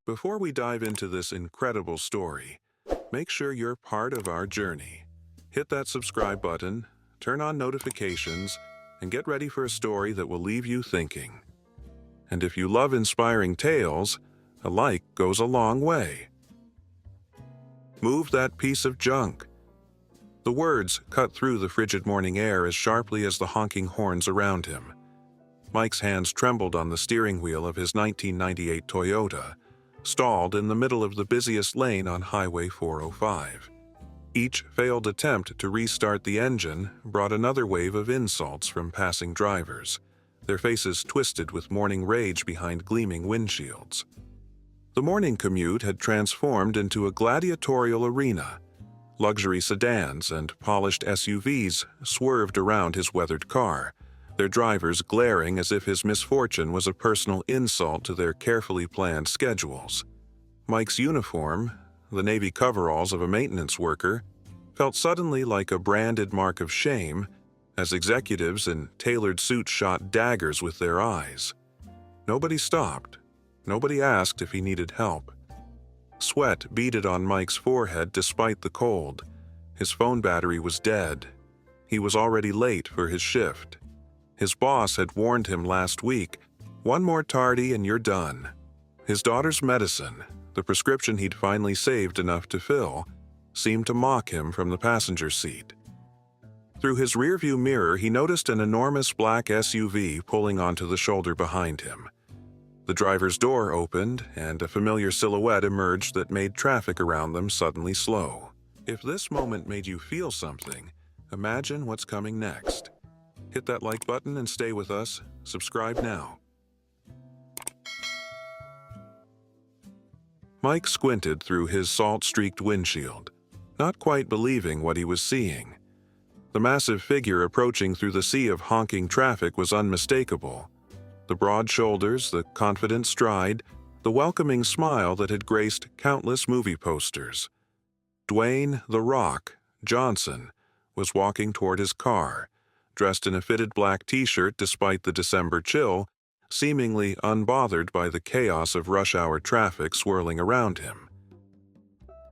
Before we dive into this incredible story, make sure you're part of our journey. Hit that subscribe button, turn on notifications, and get ready for a story that will leave you thinking. And if you love inspiring tales, a like goes a long way. Move that piece of junk. The words cut through the frigid morning air as sharply as the honking horns around him. Mike's hands trembled on the steering wheel of his 1998 Toyota, stalled in the middle of the busiest lane on Highway 405. Each failed attempt to restart the engine brought another wave of insults from passing drivers, their faces twisted with morning rage behind gleaming windshields. The morning commute had transformed into a gladiatorial arena. Luxury sedans and polished SUVs swerved around his weathered car, their drivers glaring as if his misfortune was a personal insult to their carefully planned schedules. Mike's uniform, the navy coveralls of a maintenance worker, felt suddenly like a branded mark of shame as executives in tailored suits shot daggers with their eyes. Nobody stopped. Nobody asked if he needed help. Sweat beaded on Mike's forehead despite the cold. His phone battery was dead. He was already late for his shift. His boss had warned him last week, "One more tardy and you're done." His daughter's medicine, the prescription he'd finally saved enough to fill, seemed to mock him from the passenger seat. Through his rearview mirror, he noticed an enormous black SUV pulling onto the shoulder behind him. The driver's door opened, and a familiar silhouette emerged that made traffic around them suddenly slow. If this moment made you feel something, imagine what's coming next. Hit that like button and stay with us. Subscribe now. Mike squinted through his salt-streaked windshield, not quite believing what he was seeing. The massive figure approaching through the sea of honking traffic was unmistakable. The broad shoulders, the confident stride, the welcoming smile that had graced countless movie posters. Dwayne "The Rock" Johnson was walking toward his car, dressed in a fitted black t-shirt despite the December chill, seemingly unbothered by the chaos of rush-hour traffic swirling around him.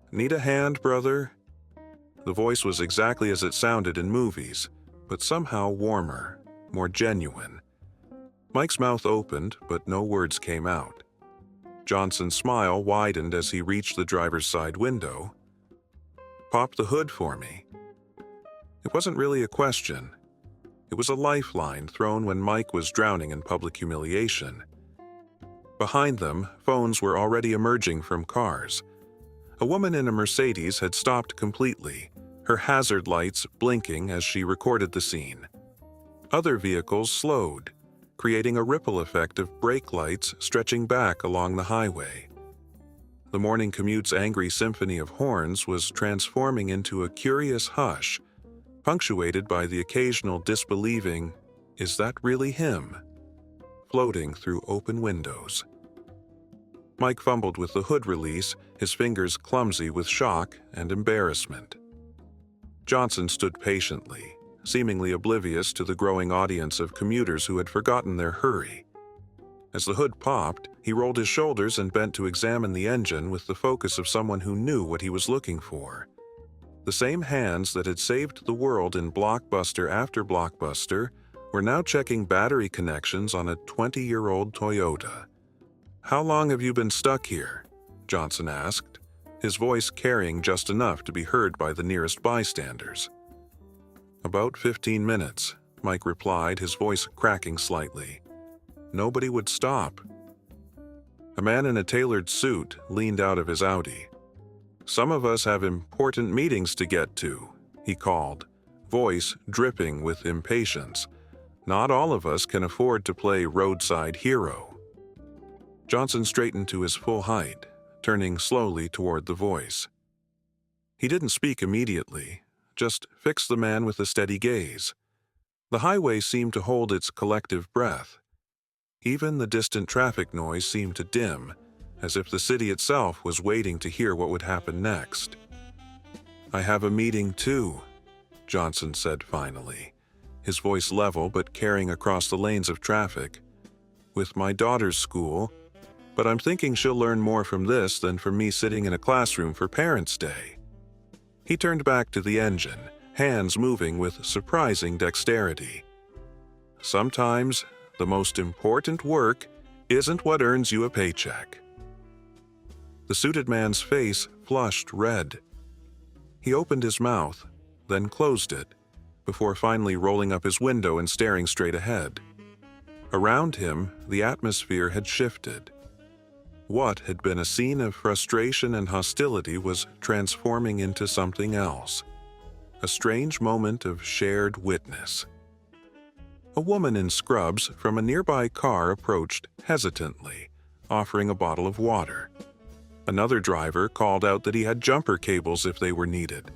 "Need a hand, brother?" The voice was exactly as it sounded in movies, but somehow warmer, more genuine. Mike's mouth opened, but no words came out. Johnson's smile widened as he reached the driver's side window. "Pop the hood for me." It wasn't really a question. It was a lifeline thrown when Mike was drowning in public humiliation. Behind them, phones were already emerging from cars. A woman in a Mercedes had stopped completely, her hazard lights blinking as she recorded the scene. Other vehicles slowed, creating a ripple effect of brake lights stretching back along the highway. The morning commute's angry symphony of horns was transforming into a curious hush, punctuated by the occasional disbelieving, "Is that really him?" floating through open windows. Mike fumbled with the hood release, his fingers clumsy with shock and embarrassment. Johnson stood patiently, seemingly oblivious to the growing audience of commuters who had forgotten their hurry. As the hood popped, he rolled his shoulders and bent to examine the engine with the focus of someone who knew what he was looking for. The same hands that had saved the world in blockbuster after blockbuster were now checking battery connections on a 20-year-old Toyota. "How long have you been stuck here?" Johnson asked, his voice carrying just enough to be heard by the nearest bystanders. "About 15 minutes, Mike replied, his voice cracking slightly. Nobody would stop. A man in a tailored suit leaned out of his Audi. "Some of us have important meetings to get to," he called, voice dripping with impatience. "Not all of us can afford to play roadside hero." Johnson straightened to his full height, turning slowly toward the voice. He didn't speak immediately, just fixed the man with a steady gaze. The highway seemed to hold its collective breath. Even the distant traffic noise seemed to dim, as if the city itself was waiting to hear what would happen next. "I have a meeting too," Johnson said finally, his voice level but carrying across the lanes of traffic. "With my daughter's school, but I'm thinking she'll learn more from this than from me sitting in a classroom for Parents' Day." He turned back to the engine, hands moving with surprising dexterity. Sometimes, the most important work isn't what earns you a paycheck. The suited man's face flushed red. He opened his mouth, then closed it, before finally rolling up his window and staring straight ahead. Around him, the atmosphere had shifted. What had been a scene of frustration and hostility was transforming into something else. A strange moment of shared witness. A woman in scrubs from a nearby car approached hesitantly, offering a bottle of water. Another driver called out that he had jumper cables if they were needed.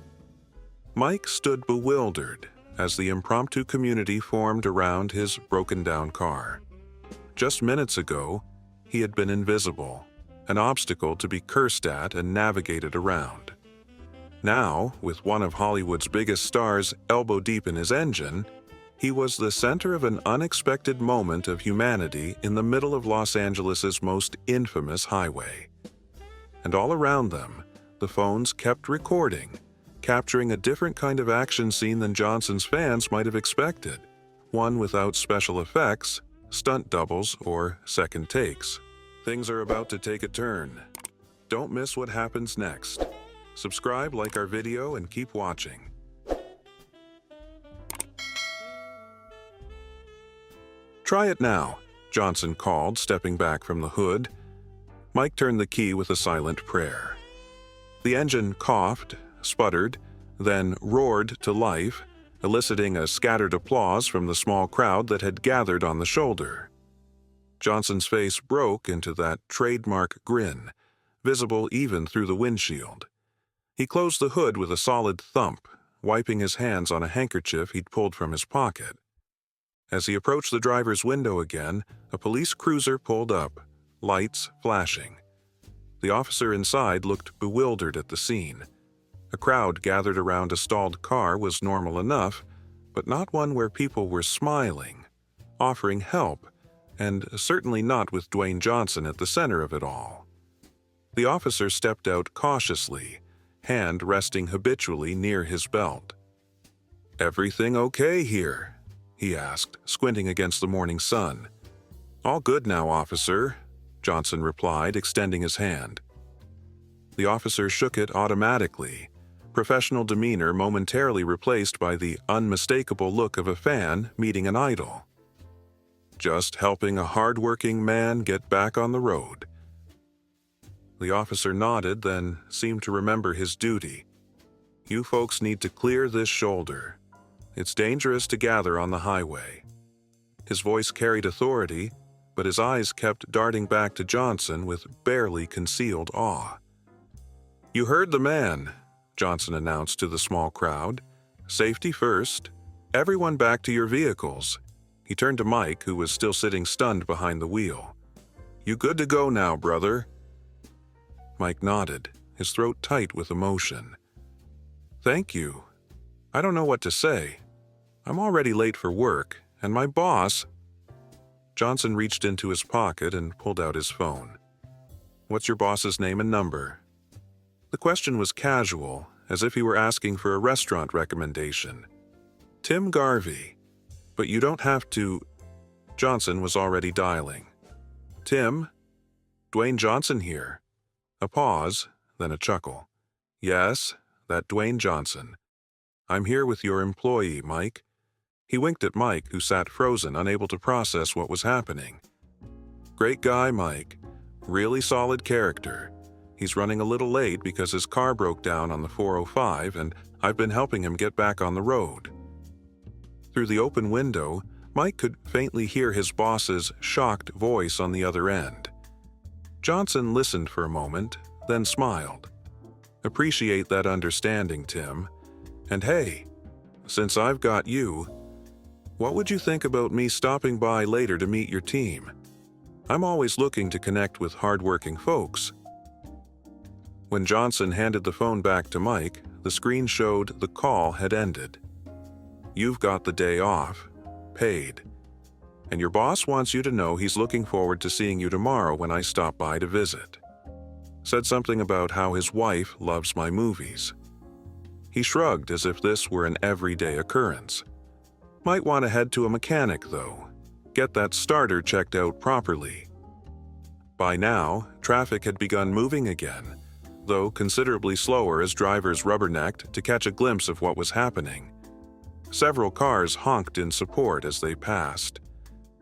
Mike stood bewildered as the impromptu community formed around his broken-down car. Just minutes ago, he had been invisible, an obstacle to be cursed at and navigated around. Now, with one of Hollywood's biggest stars elbow-deep in his engine, he was the center of an unexpected moment of humanity in the middle of Los Angeles's most infamous highway. And all around them, the phones kept recording, capturing a different kind of action scene than Johnson's fans might have expected, one without special effects, stunt doubles, or second takes. Things are about to take a turn. Don't miss what happens next. Subscribe, like our video, and keep watching. "Try it now," Johnson called, stepping back from the hood. Mike turned the key with a silent prayer. The engine coughed, sputtered, then roared to life, eliciting a scattered applause from the small crowd that had gathered on the shoulder. Johnson's face broke into that trademark grin, visible even through the windshield. He closed the hood with a solid thump, wiping his hands on a handkerchief he'd pulled from his pocket. As he approached the driver's window again, a police cruiser pulled up, lights flashing. The officer inside looked bewildered at the scene. A crowd gathered around a stalled car was normal enough, but not one where people were smiling, offering help, and certainly not with Dwayne Johnson at the center of it all. The officer stepped out cautiously, hand resting habitually near his belt. "Everything okay here?" he asked, squinting against the morning sun. "All good now, officer," Johnson replied, extending his hand. The officer shook it automatically, professional demeanor momentarily replaced by the unmistakable look of a fan meeting an idol. "Just helping a hard-working man get back on the road." The officer nodded, then seemed to remember his duty. "You folks need to clear this shoulder. It's dangerous to gather on the highway." His voice carried authority, but his eyes kept darting back to Johnson with barely concealed awe. "You heard the man," Johnson announced to the small crowd. "Safety first. Everyone back to your vehicles." He turned to Mike, who was still sitting stunned behind the wheel. "You good to go now, brother?" Mike nodded, his throat tight with emotion. "Thank you. I don't know what to say. I'm already late for work, and my boss—" Johnson reached into his pocket and pulled out his phone. "What's your boss's name and number?" The question was casual, as if he were asking for a restaurant recommendation. "Tim Garvey. But you don't have to—" Johnson was already dialing. "Tim? Dwayne Johnson here." A pause, then a chuckle. "Yes, that Dwayne Johnson. I'm here with your employee, Mike." He winked at Mike, who sat frozen, unable to process what was happening. "Great guy, Mike. Really solid character. He's running a little late because his car broke down on the 405, and I've been helping him get back on the road." Through the open window, Mike could faintly hear his boss's shocked voice on the other end. Johnson listened for a moment, then smiled. "Appreciate that understanding, Tim. And hey, since I've got you, what would you think about me stopping by later to meet your team? I'm always looking to connect with hardworking folks." When Johnson handed the phone back to Mike, the screen showed the call had ended. "You've got the day off. Paid." And your boss wants you to know he's looking forward to seeing you tomorrow when I stop by to visit. Said something about how his wife loves my movies. He shrugged as if this were an everyday occurrence. Might want to head to a mechanic, though. Get that starter checked out properly. By now, traffic had begun moving again, though considerably slower as drivers rubbernecked to catch a glimpse of what was happening. Several cars honked in support as they passed.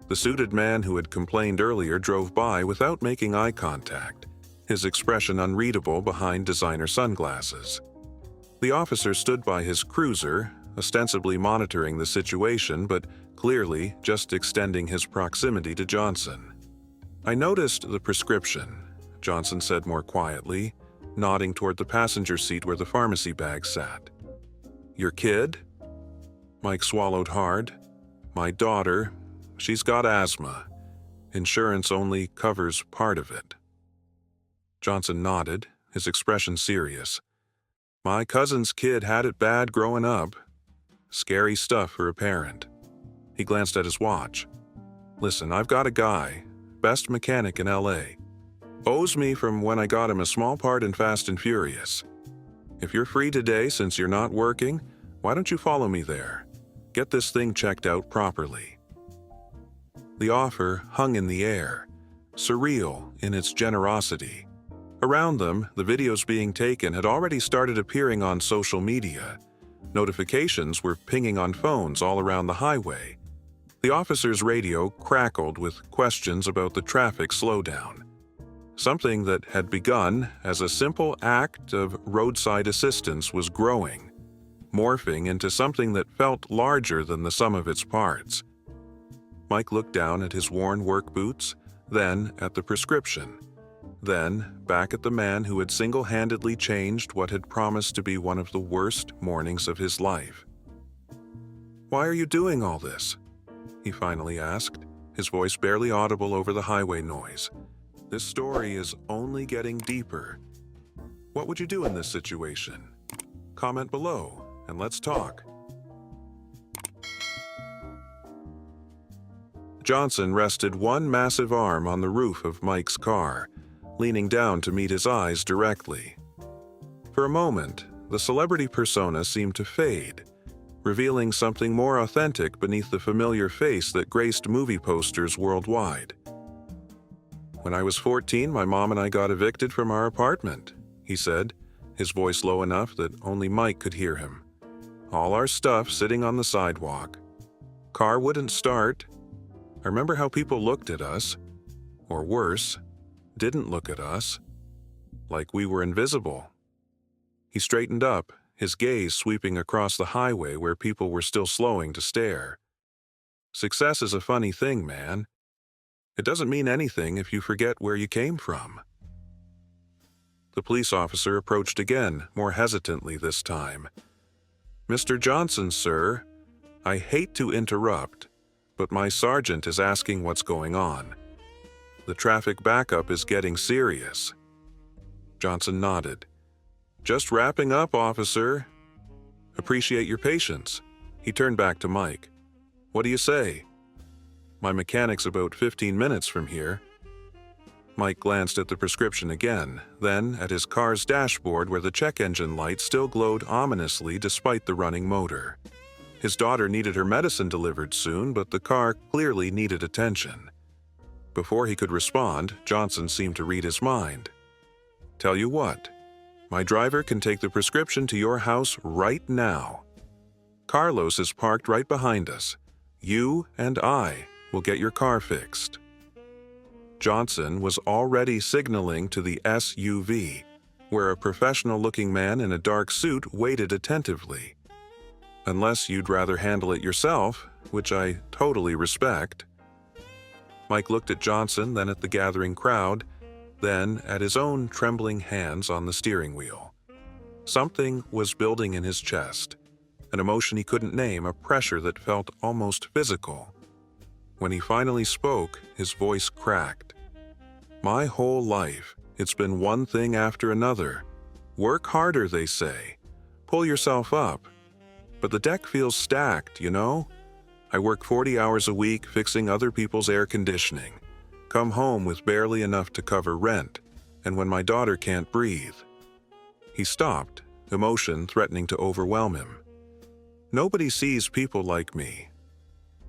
The suited man who had complained earlier drove by without making eye contact, his expression unreadable behind designer sunglasses. The officer stood by his cruiser, ostensibly monitoring the situation but clearly just extending his proximity to Johnson. I noticed the prescription, Johnson said more quietly, nodding toward the passenger seat where the pharmacy bag sat. Your kid? Mike swallowed hard. My daughter, she's got asthma. Insurance only covers part of it. Johnson nodded, his expression serious. My cousin's kid had it bad growing up. Scary stuff for a parent. He glanced at his watch. Listen, I've got a guy, best mechanic in LA. Owes me from when I got him a small part in Fast and Furious. If you're free today since you're not working, why don't you follow me there? Get this thing checked out properly. The offer hung in the air, surreal in its generosity. Around them, the videos being taken had already started appearing on social media. Notifications were pinging on phones all around the highway. The officer's radio crackled with questions about the traffic slowdown. Something that had begun as a simple act of roadside assistance was growing, morphing into something that felt larger than the sum of its parts. Mike looked down at his worn work boots, then at the prescription, then back at the man who had single-handedly changed what had promised to be one of the worst mornings of his life. Why are you doing all this? He finally asked, his voice barely audible over the highway noise. This story is only getting deeper. What would you do in this situation? Comment below, and let's talk. Johnson rested one massive arm on the roof of Mike's car, leaning down to meet his eyes directly. For a moment, the celebrity persona seemed to fade, revealing something more authentic beneath the familiar face that graced movie posters worldwide. When I was 14, my mom and I got evicted from our apartment, he said, his voice low enough that only Mike could hear him. All our stuff sitting on the sidewalk. Car wouldn't start. I remember how people looked at us, or worse, didn't look at us, like we were invisible. He straightened up, his gaze sweeping across the highway where people were still slowing to stare. Success is a funny thing, man. It doesn't mean anything if you forget where you came from. The police officer approached again, more hesitantly this time. Mr. Johnson, sir, I hate to interrupt, but my sergeant is asking what's going on. The traffic backup is getting serious. Johnson nodded. Just wrapping up, officer. Appreciate your patience. He turned back to Mike. What do you say? My mechanic's about 15 minutes from here. Mike glanced at the prescription again, then at his car's dashboard where the check engine light still glowed ominously despite the running motor. His daughter needed her medicine delivered soon, but the car clearly needed attention. Before he could respond, Johnson seemed to read his mind. Tell you what, my driver can take the prescription to your house right now. Carlos is parked right behind us. You and I will get your car fixed. Johnson was already signaling to the SUV, where a professional-looking man in a dark suit waited attentively. Unless you'd rather handle it yourself, which I totally respect. Mike looked at Johnson, then at the gathering crowd, then at his own trembling hands on the steering wheel. Something was building in his chest, an emotion he couldn't name, a pressure that felt almost physical. When he finally spoke, his voice cracked. My whole life, it's been one thing after another. Work harder, they say. Pull yourself up. But the deck feels stacked, you know? I work 40 hours a week fixing other people's air conditioning, come home with barely enough to cover rent, and when my daughter can't breathe." He stopped, emotion threatening to overwhelm him. "Nobody sees people like me.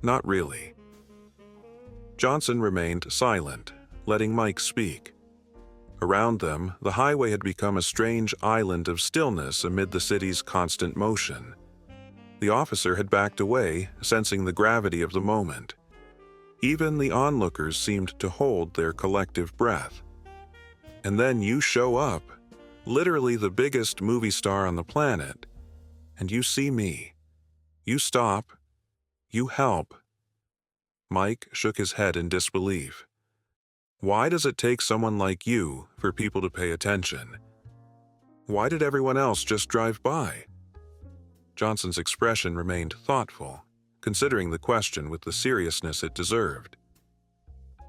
Not really." Johnson remained silent, letting Mike speak. Around them, the highway had become a strange island of stillness amid the city's constant motion. The officer had backed away, sensing the gravity of the moment. Even the onlookers seemed to hold their collective breath. And then you show up, literally the biggest movie star on the planet, and you see me. You stop. You help. Mike shook his head in disbelief. "Why does it take someone like you for people to pay attention? Why did everyone else just drive by?" Johnson's expression remained thoughtful, considering the question with the seriousness it deserved.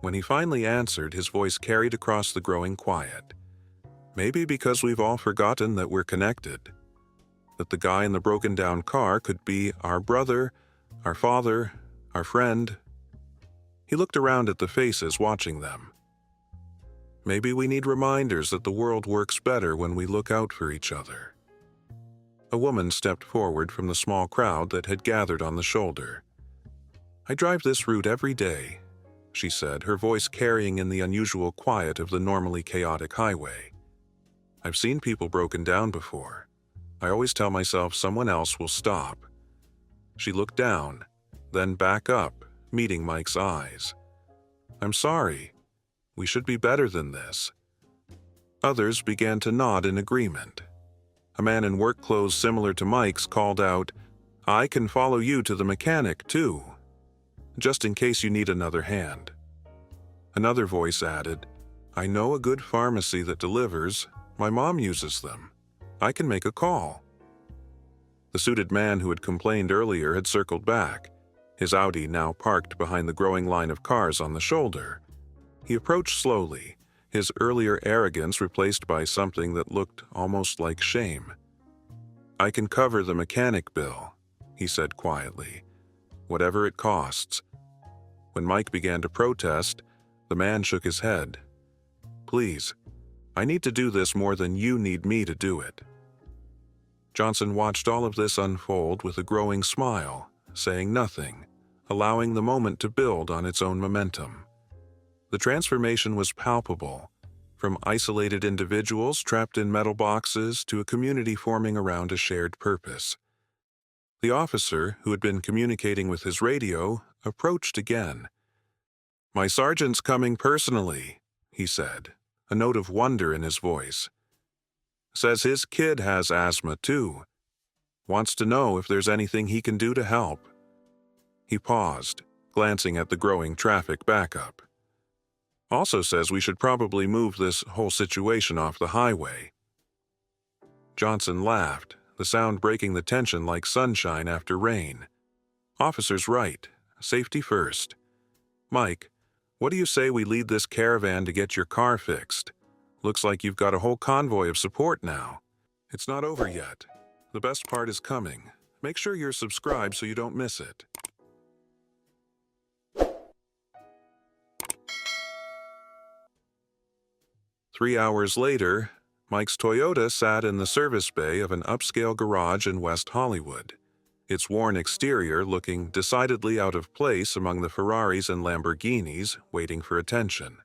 When he finally answered, his voice carried across the growing quiet. "Maybe because we've all forgotten that we're connected. That the guy in the broken-down car could be our brother, our father, our friend." He looked around at the faces watching them. "Maybe we need reminders that the world works better when we look out for each other." A woman stepped forward from the small crowd that had gathered on the shoulder. "I drive this route every day," she said, her voice carrying in the unusual quiet of the normally chaotic highway. "I've seen people broken down before. I always tell myself someone else will stop." She looked down, then back up, meeting Mike's eyes. "I'm sorry. We should be better than this." Others began to nod in agreement. A man in work clothes similar to Mike's called out, "I can follow you to the mechanic, too, just in case you need another hand." Another voice added, "I know a good pharmacy that delivers. My mom uses them. I can make a call." The suited man who had complained earlier had circled back, his Audi now parked behind the growing line of cars on the shoulder. He approached slowly, his earlier arrogance replaced by something that looked almost like shame. "I can cover the mechanic bill," he said quietly, "whatever it costs." When Mike began to protest, the man shook his head. "Please, I need to do this more than you need me to do it." Johnson watched all of this unfold with a growing smile, saying nothing, allowing the moment to build on its own momentum. The transformation was palpable, from isolated individuals trapped in metal boxes to a community forming around a shared purpose. The officer, who had been communicating with his radio, approached again. "My sergeant's coming personally," he said, a note of wonder in his voice. "Says his kid has asthma too. Wants to know if there's anything he can do to help." He paused, glancing at the growing traffic backup. "Also says we should probably move this whole situation off the highway." Johnson laughed, the sound breaking the tension like sunshine after rain. "Officer's right. Safety first. Mike, what do you say we lead this caravan to get your car fixed? Looks like you've got a whole convoy of support now. It's not over yet. The best part is coming. Make sure you're subscribed so you don't miss it." Three hours later, Mike's Toyota sat in the service bay of an upscale garage in West Hollywood, its worn exterior looking decidedly out of place among the Ferraris and Lamborghinis waiting for attention.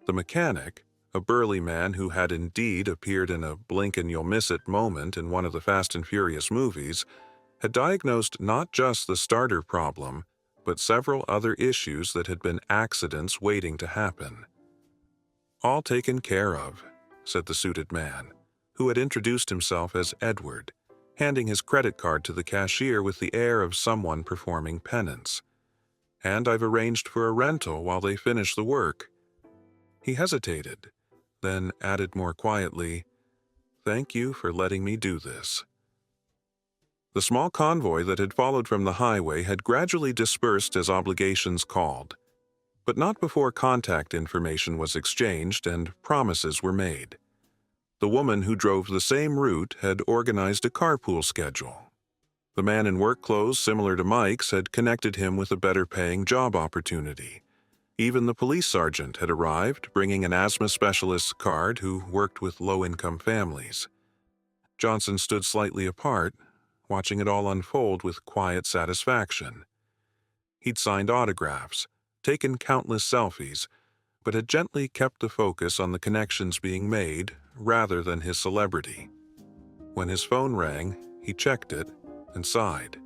The mechanic, a burly man who had indeed appeared in a blink-and-you'll-miss-it moment in one of the Fast and Furious movies, had diagnosed not just the starter problem, but several other issues that had been accidents waiting to happen. "All taken care of," said the suited man, who had introduced himself as Edward, handing his credit card to the cashier with the air of someone performing penance. "And I've arranged for a rental while they finish the work." He hesitated, then added more quietly, "Thank you for letting me do this." The small convoy that had followed from the highway had gradually dispersed as obligations called, but not before contact information was exchanged and promises were made. The woman who drove the same route had organized a carpool schedule. The man in work clothes similar to Mike's had connected him with a better-paying job opportunity. Even the police sergeant had arrived, bringing an asthma specialist's card who worked with low-income families. Johnson stood slightly apart, watching it all unfold with quiet satisfaction. He'd signed autographs, taken countless selfies, but had gently kept the focus on the connections being made rather than his celebrity. When his phone rang, he checked it and sighed.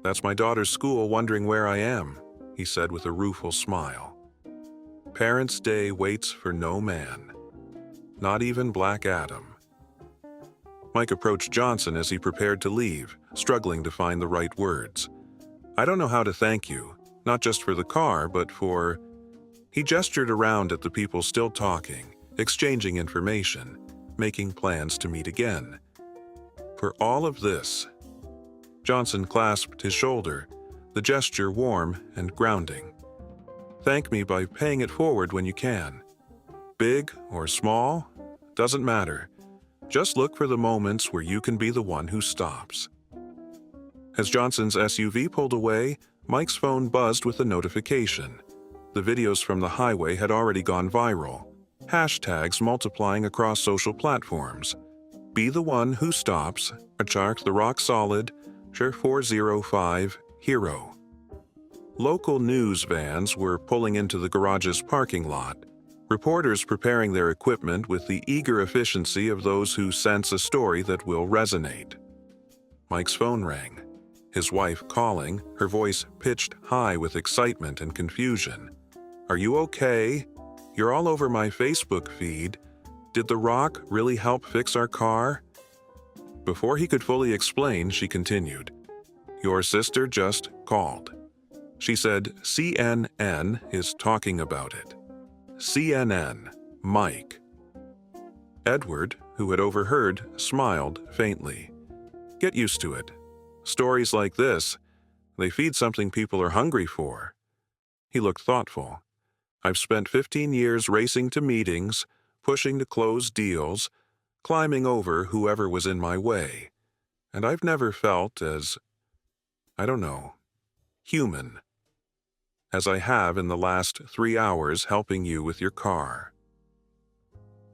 "That's my daughter's school wondering where I am," he said with a rueful smile. Parents' Day waits for no man, not even Black Adam. Mike approached Johnson as he prepared to leave, struggling to find the right words. "I don't know how to thank you, not just for the car, but for..." He gestured around at the people still talking, exchanging information, making plans to meet again. "For all of this." Johnson clasped his shoulder, the gesture warm and grounding. "Thank me by paying it forward when you can. Big or small, doesn't matter. Just look for the moments where you can be the one who stops." As Johnson's SUV pulled away, Mike's phone buzzed with a notification. The videos from the highway had already gone viral, hashtags multiplying across social platforms. "Be the one who stops, Achark the rock solid, Share 405, hero." Local news vans were pulling into the garage's parking lot, reporters preparing their equipment with the eager efficiency of those who sense a story that will resonate. Mike's phone rang. His wife calling, her voice pitched high with excitement and confusion. "Are you okay? You're all over my Facebook feed. Did the rock really help fix our car?" Before he could fully explain, she continued, "Your sister just called. She said CNN is talking about it. CNN, Mike." Edward, who had overheard, smiled faintly. "Get used to it. Stories like this, they feed something people are hungry for." He looked thoughtful. "I've spent 15 years racing to meetings, pushing to close deals, climbing over whoever was in my way. And I've never felt as, human, as I have in the last 3 hours helping you with your car."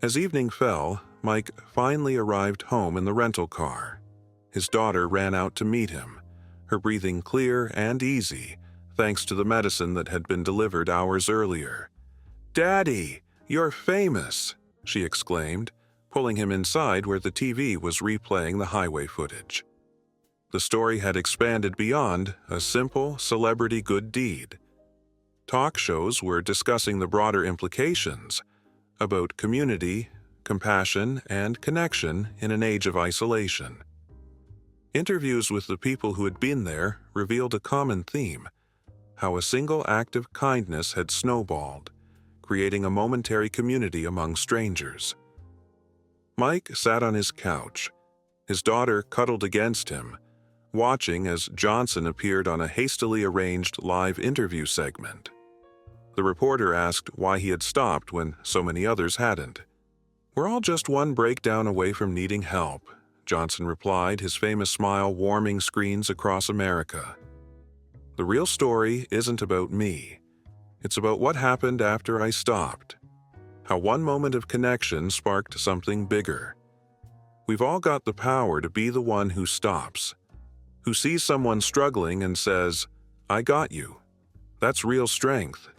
As evening fell, Mike finally arrived home in the rental car. His daughter ran out to meet him, her breathing clear and easy, thanks to the medicine that had been delivered hours earlier. "Daddy, you're famous!" she exclaimed, pulling him inside where the TV was replaying the highway footage. The story had expanded beyond a simple celebrity good deed. Talk shows were discussing the broader implications about community, compassion, and connection in an age of isolation. Interviews with the people who had been there revealed a common theme: how a single act of kindness had snowballed, creating a momentary community among strangers. Mike sat on his couch, his daughter cuddled against him, watching as Johnson appeared on a hastily arranged live interview segment. The reporter asked why he had stopped when so many others hadn't. "We're all just one breakdown away from needing help," Johnson replied, his famous smile warming screens across America. "The real story isn't about me. It's about what happened after I stopped. How one moment of connection sparked something bigger. We've all got the power to be the one who stops, who sees someone struggling and says, 'I got you.' That's real strength."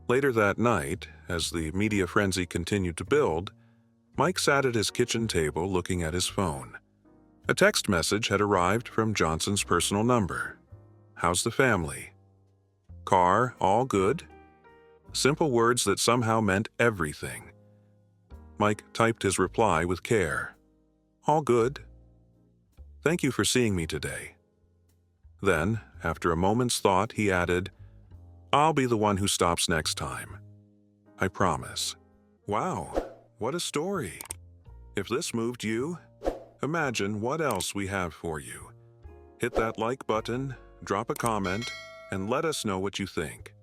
Later that night, as the media frenzy continued to build, Mike sat at his kitchen table looking at his phone. A text message had arrived from Johnson's personal number. "How's the family? Car all good?" Simple words that somehow meant everything. Mike typed his reply with care. "All good. Thank you for seeing me today." Then, after a moment's thought, he added, "I'll be the one who stops next time. I promise." Wow, what a story. If this moved you, imagine what else we have for you. Hit that like button, drop a comment, and let us know what you think.